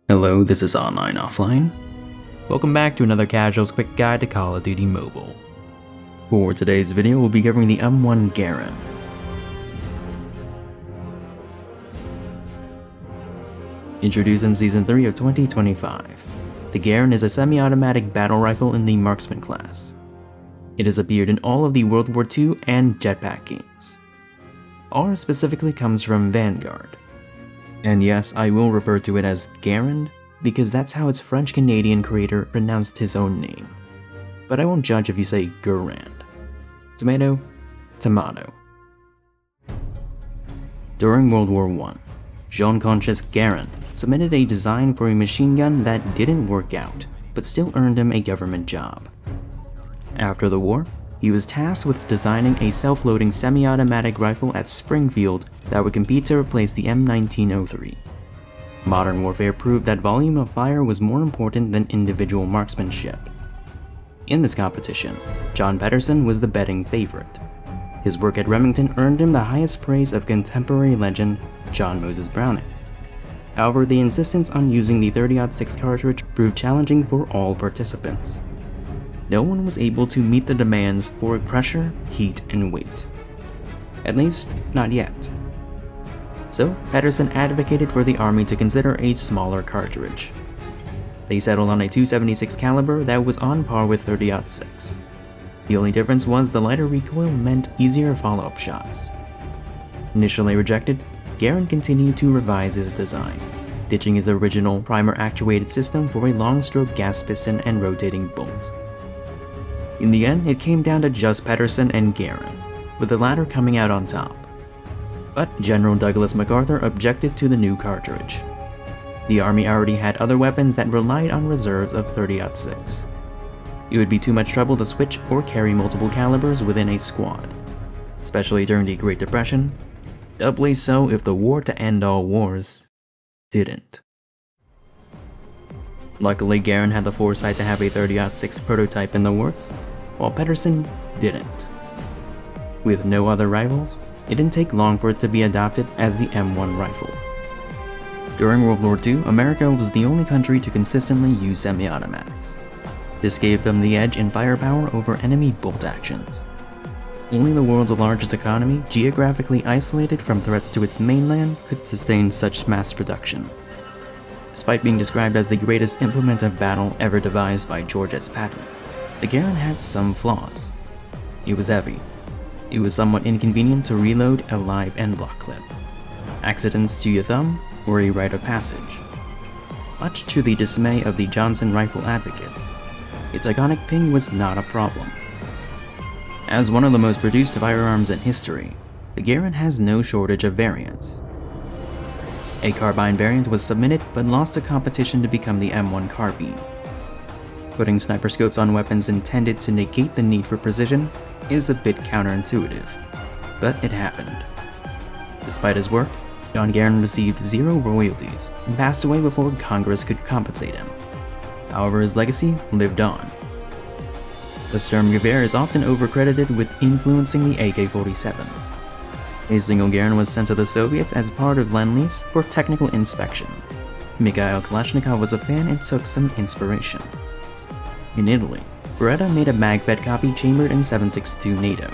Hello, this is AnlineOffline. Welcome back to another Casual's Quick Guide to Call of Duty Mobile. For today's video, we'll be covering the M1 Garand. Introduced in Season 3 of 2025, the Garand is a semi-automatic battle rifle in the marksman class. It has appeared in all of the World War II and Jetpack games. R specifically comes from Vanguard. And yes, I will refer to it as Garand, because that's how its French-Canadian creator pronounced his own name. But I won't judge if you say Garand. Tomato, tomato. During World War I, Jean-Conscious Garand submitted a design for a machine gun that didn't work out, but still earned him a government job. After the war, he was tasked with designing a self-loading semi-automatic rifle at Springfield that would compete to replace the M1903. Modern warfare proved that volume of fire was more important than individual marksmanship. In this competition, John Pedersen was the betting favorite. His work at Remington earned him the highest praise of contemporary legend John Moses Browning. However, the insistence on using the .30-06 cartridge proved challenging for all participants. No one was able to meet the demands for pressure, heat, and weight. At least, not yet. So, Pedersen advocated for the Army to consider a smaller cartridge. They settled on a .276 caliber that was on par with .30-06. The only difference was the lighter recoil meant easier follow-up shots. Initially rejected, Garand continued to revise his design, ditching his original primer-actuated system for a long-stroke gas piston and rotating bolt. In the end, it came down to just Pedersen and Garand, with the latter coming out on top. But General Douglas MacArthur objected to the new cartridge. The Army already had other weapons that relied on reserves of .30-06. It would be too much trouble to switch or carry multiple calibers within a squad, especially during the Great Depression, doubly so if the war to end all wars didn't. Luckily, Garand had the foresight to have a .30-06 prototype in the works, while Pedersen didn't. With no other rivals, it didn't take long for it to be adopted as the M1 rifle. During World War II, America was the only country to consistently use semi-automatics. This gave them the edge in firepower over enemy bolt actions. Only the world's largest economy, geographically isolated from threats to its mainland, could sustain such mass production. Despite being described as the greatest implement of battle ever devised by George S. Patton, the Garand had some flaws. It was heavy. It was somewhat inconvenient to reload a live end block clip. Accidents to your thumb were a rite of passage. Much to the dismay of the Johnson rifle advocates, its iconic ping was not a problem. As one of the most produced firearms in history, the Garand has no shortage of variants. A Carbine variant was submitted but lost to competition to become the M1 Carbine. Putting sniper scopes on weapons intended to negate the need for precision is a bit counterintuitive, but it happened. Despite his work, John Garand received zero royalties and passed away before Congress could compensate him. However, his legacy lived on. The Sturmgewehr is often overcredited with influencing the AK-47. A single Garand was sent to the Soviets as part of Lend-Lease for technical inspection. Mikhail Kalashnikov was a fan and took some inspiration. In Italy, Beretta made a mag-fed copy chambered in .7.62 NATO.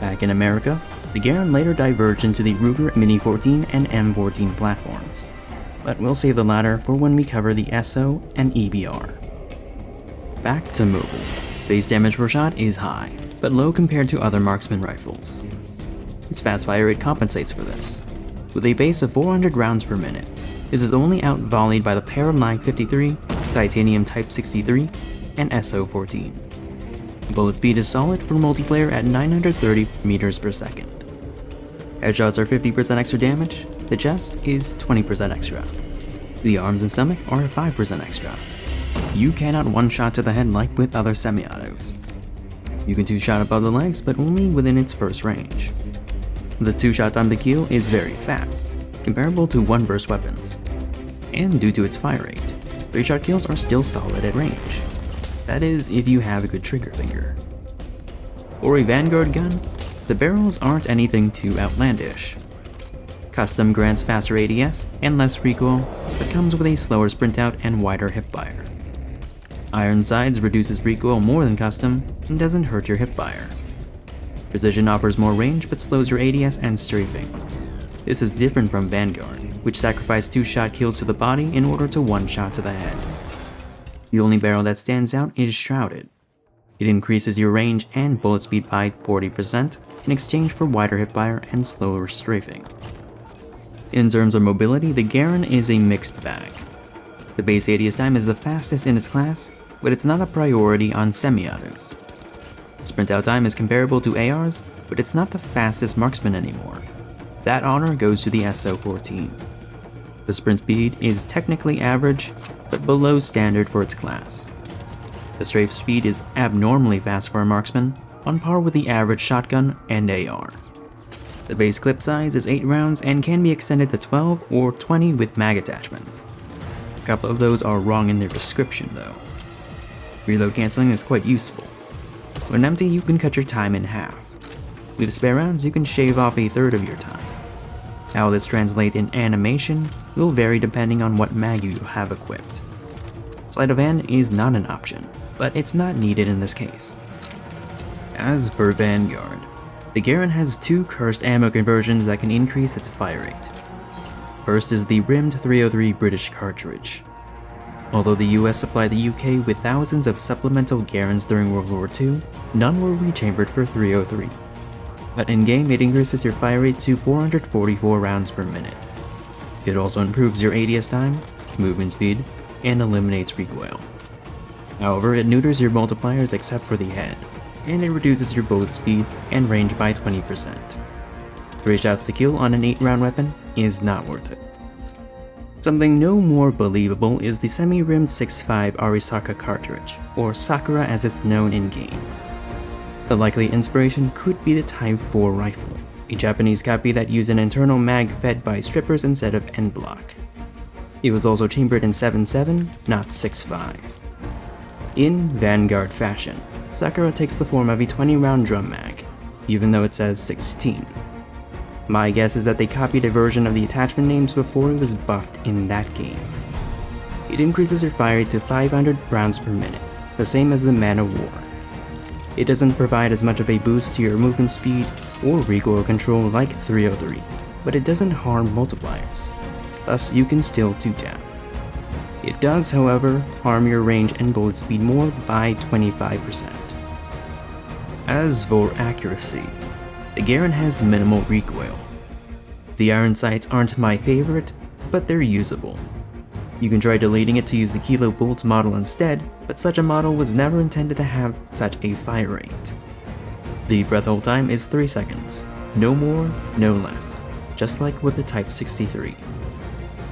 Back in America, the Garand later diverged into the Ruger Mini 14 and M14 platforms, but we'll save the latter for when we cover the SO and EBR. Back to mobile. Base damage per shot is high, but low compared to other marksman rifles. Its fast fire rate compensates for this. With a base of 400 rounds per minute, this is only out-volleyed by the Paramag 53, Titanium Type 63, and SO14. Bullet speed is solid for multiplayer at 930 meters per second. Headshots are 50% extra damage, the chest is 20% extra. The arms and stomach are 5% extra. You cannot one-shot to the head like with other semi-autos. You can two-shot above the legs, but only within its first range. The two-shot time to kill is very fast, comparable to one-burst weapons. And due to its fire rate, three-shot kills are still solid at range. That is, if you have a good trigger finger. For a Vanguard gun, the barrels aren't anything too outlandish. Custom grants faster ADS and less recoil, but comes with a slower sprint out and wider hipfire. Iron Sights reduces recoil more than Custom and doesn't hurt your hipfire. Precision offers more range but slows your ADS and strafing. This is different from Vanguard, which sacrificed 2-shot kills to the body in order to 1-shot to the head. The only barrel that stands out is Shrouded. It increases your range and bullet speed by 40% in exchange for wider hipfire and slower strafing. In terms of mobility, the Garand is a mixed bag. The base ADS time is the fastest in its class, but it's not a priority on semi-autos. Sprint out time is comparable to ARs, but it's not the fastest marksman anymore. That honor goes to the SO14. The sprint speed is technically average, but below standard for its class. The strafe speed is abnormally fast for a marksman, on par with the average shotgun and AR. The base clip size is 8 rounds and can be extended to 12 or 20 with mag attachments. A couple of those are wrong in their description though. Reload cancelling is quite useful. When empty, you can cut your time in half. With spare rounds, you can shave off a third of your time. How this translates in animation will vary depending on what mag you have equipped. Sleight of hand is not an option, but it's not needed in this case. As per Vanguard, the Garand has 2 cursed ammo conversions that can increase its fire rate. First is the rimmed 303 British cartridge. Although the US supplied the UK with thousands of supplemental Garands during World War II, none were rechambered for 303. But in-game it increases your fire rate to 444 rounds per minute. It also improves your ADS time, movement speed, and eliminates recoil. However, it neuters your multipliers except for the head, and it reduces your bullet speed and range by 20%. 3 shots to kill on an 8-round weapon is not worth it. Something no more believable is the semi-rimmed 6.5 Arisaka cartridge, or Sakura as it's known in-game. The likely inspiration could be the Type 4 rifle, a Japanese copy that used an internal mag fed by strippers instead of end block. It was also chambered in 7.7, not 6.5. In Vanguard fashion, Sakura takes the form of a 20-round drum mag, even though it says 16. My guess is that they copied a version of the attachment names before it was buffed in that game. It increases your fire rate to 500 rounds per minute, the same as the Man of War. It doesn't provide as much of a boost to your movement speed or recoil control like 303, but it doesn't harm multipliers, thus you can still 2-tap. It does, however, harm your range and bullet speed more by 25%. As for accuracy, the Garand has minimal recoil. The iron sights aren't my favorite, but they're usable. You can try deleting it to use the Kilo Bolts model instead, but such a model was never intended to have such a fire rate. The breath hold time is 3 seconds, no more, no less, just like with the Type 63.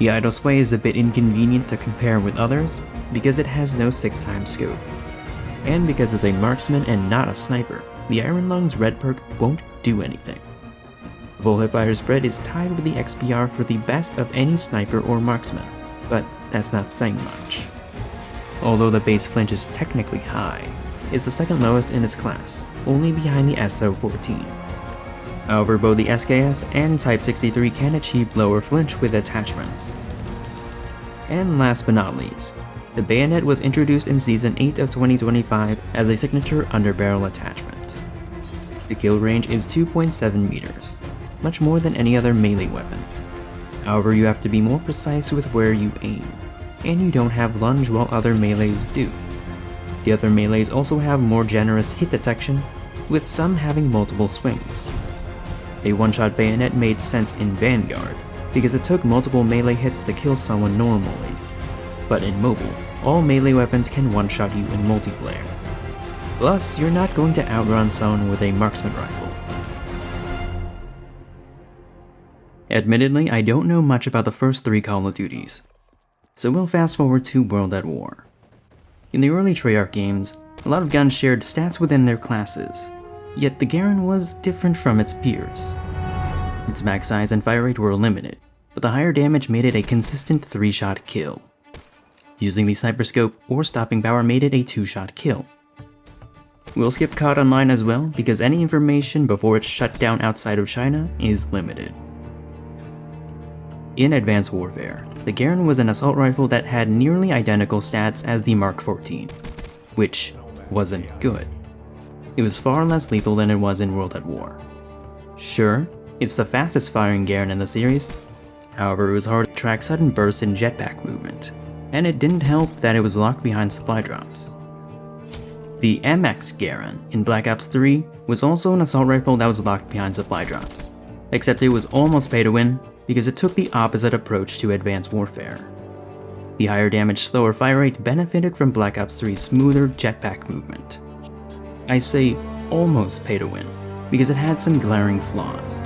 The idle sway is a bit inconvenient to compare with others because it has no 6x scope. And because it's a marksman and not a sniper, the Iron Lung's red perk won't do anything. Full hipfire spread is tied with the XPR for the best of any sniper or marksman, but that's not saying much. Although the base flinch is technically high, it's the second lowest in its class, only behind the SO14. However, both the SKS and Type 63 can achieve lower flinch with attachments. And last but not least, the Bayonet was introduced in Season 8 of 2025 as a signature underbarrel attachment. The kill range is 2.7 meters, much more than any other melee weapon. However, you have to be more precise with where you aim, and you don't have lunge while other melees do. The other melees also have more generous hit detection, with some having multiple swings. A one-shot bayonet made sense in Vanguard, because it took multiple melee hits to kill someone normally. But in mobile, all melee weapons can one-shot you in multiplayer. Plus, you're not going to outrun someone with a marksman rifle. Admittedly, I don't know much about the first 3 Call of Duties, so we'll fast forward to World at War. In the early Treyarch games, a lot of guns shared stats within their classes, yet the Garand was different from its peers. Its mag size and fire rate were limited, but the higher damage made it a consistent 3-shot kill. Using the sniper scope or stopping power made it a 2-shot kill. We'll skip COD Online as well because any information before it's shut down outside of China is limited. In Advanced Warfare, the Garand was an assault rifle that had nearly identical stats as the Mark 14, which wasn't good. It was far less lethal than it was in World at War. Sure, it's the fastest firing Garand in the series, however it was hard to track sudden bursts in jetpack movement, and it didn't help that it was locked behind supply drops. The MX Garand in Black Ops 3 was also an assault rifle that was locked behind supply drops, except it was almost pay to win because it took the opposite approach to Advanced Warfare. The higher damage, slower fire rate benefited from Black Ops 3's smoother jetpack movement. I say almost pay to win because it had some glaring flaws.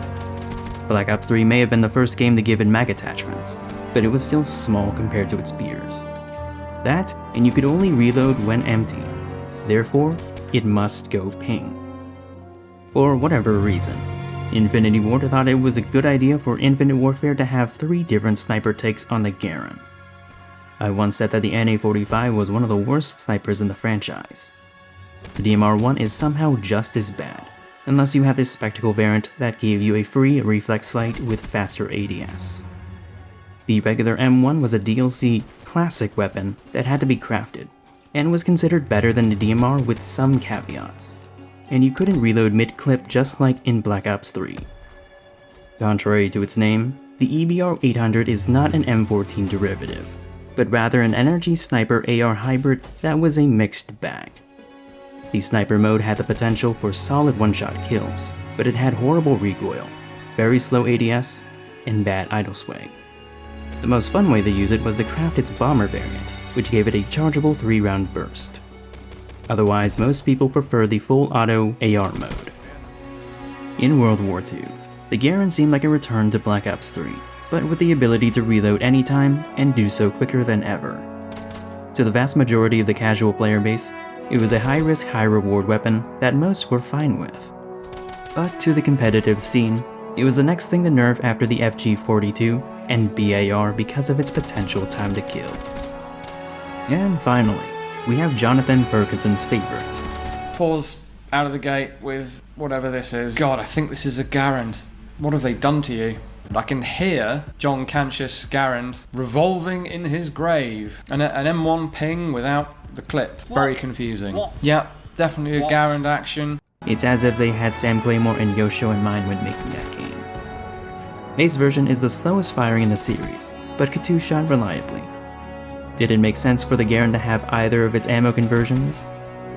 Black Ops 3 may have been the first game to give it mag attachments, but it was still small compared to its peers. That, and you could only reload when empty, therefore it must go ping. For whatever reason, Infinity Ward thought it was a good idea for Infinite Warfare to have 3 different sniper takes on the Garand. I once said that the NA-45 was one of the worst snipers in the franchise. The DMR-1 is somehow just as bad, unless you had this spectacle variant that gave you a free reflex sight with faster ADS. The regular M1 was a DLC classic weapon that had to be crafted, and was considered better than the DMR with some caveats, and you couldn't reload mid-clip just like in Black Ops 3. Contrary to its name, the EBR-800 is not an M14 derivative, but rather an energy sniper AR hybrid that was a mixed bag. The sniper mode had the potential for solid one-shot kills, but it had horrible recoil, very slow ADS, and bad idle sway. The most fun way to use it was to craft its bomber variant, which gave it a chargeable 3-round burst. Otherwise, most people prefer the full auto AR mode. In World War II, the Garand seemed like a return to Black Ops 3, but with the ability to reload anytime and do so quicker than ever. To the vast majority of the casual player base, it was a high-risk, high-reward weapon that most were fine with. But to the competitive scene, it was the next thing to nerf after the FG-42 and BAR because of its potential time to kill. And finally, we have Jonathan Ferguson's favorite. Pause out of the gate with whatever this is. God, I think this is a Garand. What have they done to you? I can hear John Cancius Garand revolving in his grave. An M1 ping without the clip. What? Very confusing. What? Yeah, definitely a Garand action. It's as if they had Sam Claymore and Yosho in mind when making that game. Ace version is the slowest firing in the series, but could two-shot reliably. Did it make sense for the Garand to have either of its ammo conversions?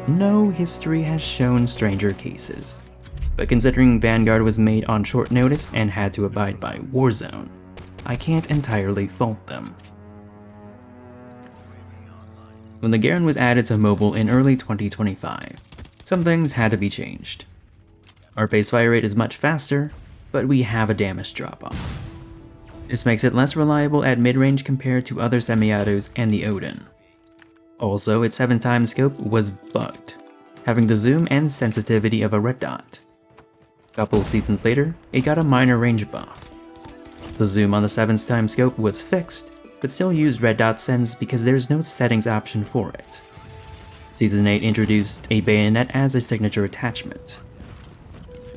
No, history has shown stranger cases. But considering Vanguard was made on short notice and had to abide by Warzone, I can't entirely fault them. When the Garand was added to mobile in early 2025, some things had to be changed. Our base fire rate is much faster, but we have a damage drop-off. This makes it less reliable at mid-range compared to other semi-autos and the Odin. Also, its 7x scope was bugged, having the zoom and sensitivity of a red dot. A couple seasons later, it got a minor range buff. The zoom on the 7x scope was fixed, but still used red dot sens because there's no settings option for it. Season 8 introduced a bayonet as a signature attachment.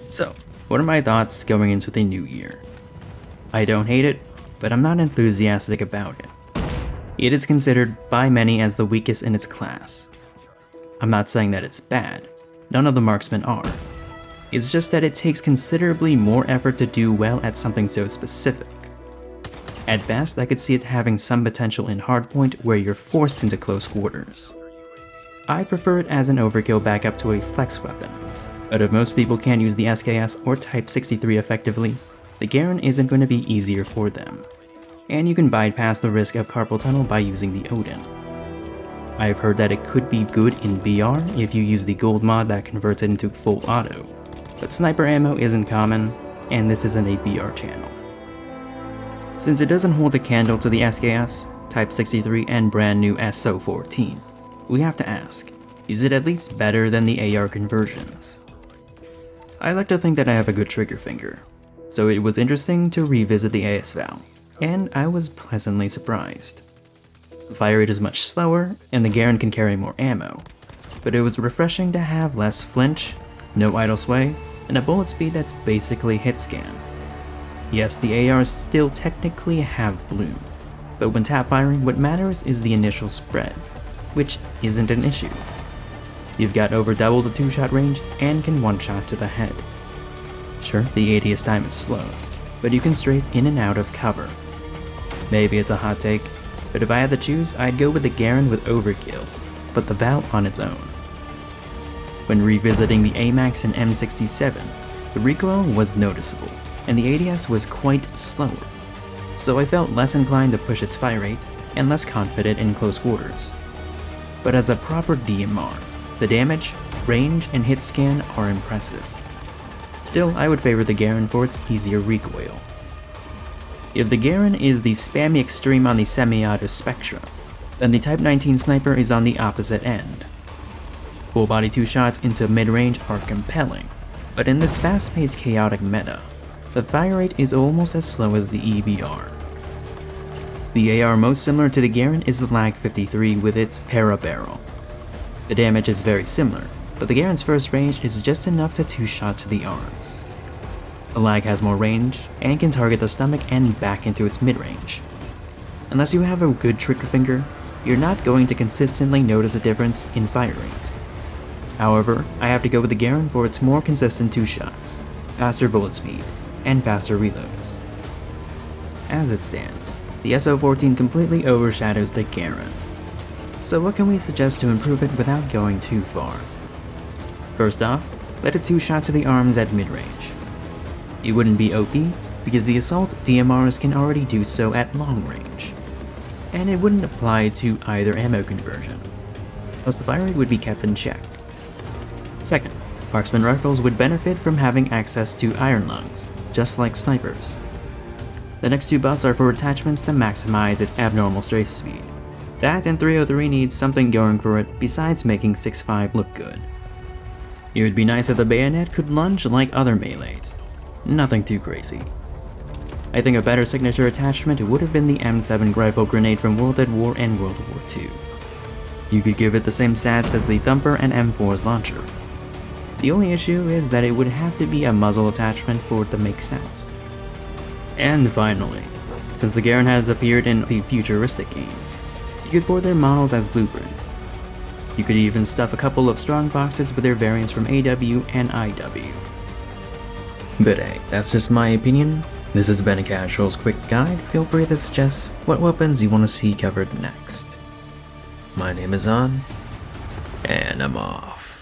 So, what are my thoughts going into the new year? I don't hate it, but I'm not enthusiastic about it. It is considered by many as the weakest in its class. I'm not saying that it's bad, none of the marksmen are. It's just that it takes considerably more effort to do well at something so specific. At best, I could see it having some potential in hardpoint where you're forced into close quarters. I prefer it as an overkill backup to a flex weapon, but if most people can't use the SKS or Type 63 effectively, the Garand isn't going to be easier for them, and you can bypass the risk of carpal tunnel by using the Odin. I've heard that it could be good in VR if you use the gold mod that converts it into full auto, but sniper ammo isn't common, and this isn't a BR channel. Since it doesn't hold a candle to the SKS, Type 63 and brand new SO14, we have to ask, is it at least better than the AR conversions? I like to think that I have a good trigger finger, so it was interesting to revisit the ASVAL, and I was pleasantly surprised. The fire rate is much slower, and the Garand can carry more ammo, but it was refreshing to have less flinch, no idle sway, and a bullet speed that's basically hit scan. Yes, the ARs still technically have bloom, but when tap firing, what matters is the initial spread, which isn't an issue. You've got over double the 2-shot range and can 1-shot to the head. Sure, the ADS time is slow, but you can strafe in and out of cover. Maybe it's a hot take, but if I had to choose, I'd go with the Garand with overkill, but the Val on its own. When revisiting the AMAX and M67, the recoil was noticeable, and the ADS was quite slower, so I felt less inclined to push its fire rate and less confident in close quarters. But as a proper DMR, the damage, range, and hit scan are impressive. Still, I would favor the Garand for its easier recoil. If the Garand is the spammy extreme on the semi-auto spectrum, then the Type 19 sniper is on the opposite end. Full body 2 shots into mid-range are compelling, but in this fast-paced chaotic meta, the fire rate is almost as slow as the EBR. The AR most similar to the Garand is the Lag 53 with its Para-Barrel. The damage is very similar, but the Garand's first range is just enough to 2-shot to the arms. The Lag has more range and can target the stomach and back into its mid-range. Unless you have a good trigger finger, you're not going to consistently notice a difference in fire rate. However, I have to go with the Garand for its more consistent 2 shots, faster bullet speed, and faster reloads. As it stands, the SO14 completely overshadows the Garand. So what can we suggest to improve it without going too far? First off, let it 2-shot to the arms at mid-range. It wouldn't be OP because the assault DMRs can already do so at long range, and it wouldn't apply to either ammo conversion, plus the fire rate would be kept in check. Second, marksman rifles would benefit from having access to iron lungs, just like snipers. The next 2 buffs are for attachments that maximize its abnormal strafe speed. That and 303 needs something going for it besides making 6.5 look good. It would be nice if the bayonet could lunge like other melees. Nothing too crazy. I think a better signature attachment would have been the M7 rifle grenade from World at War and World War II. You could give it the same stats as the Thumper and M4's launcher. The only issue is that it would have to be a muzzle attachment for it to make sense. And finally, since the Garand has appeared in the futuristic games, you could port their models as blueprints. You could even stuff a couple of strong boxes with their variants from AW and IW. But hey, that's just my opinion. This has been a Casual's quick guide. Feel free to suggest what weapons you want to see covered next. My name is On, and I'm off.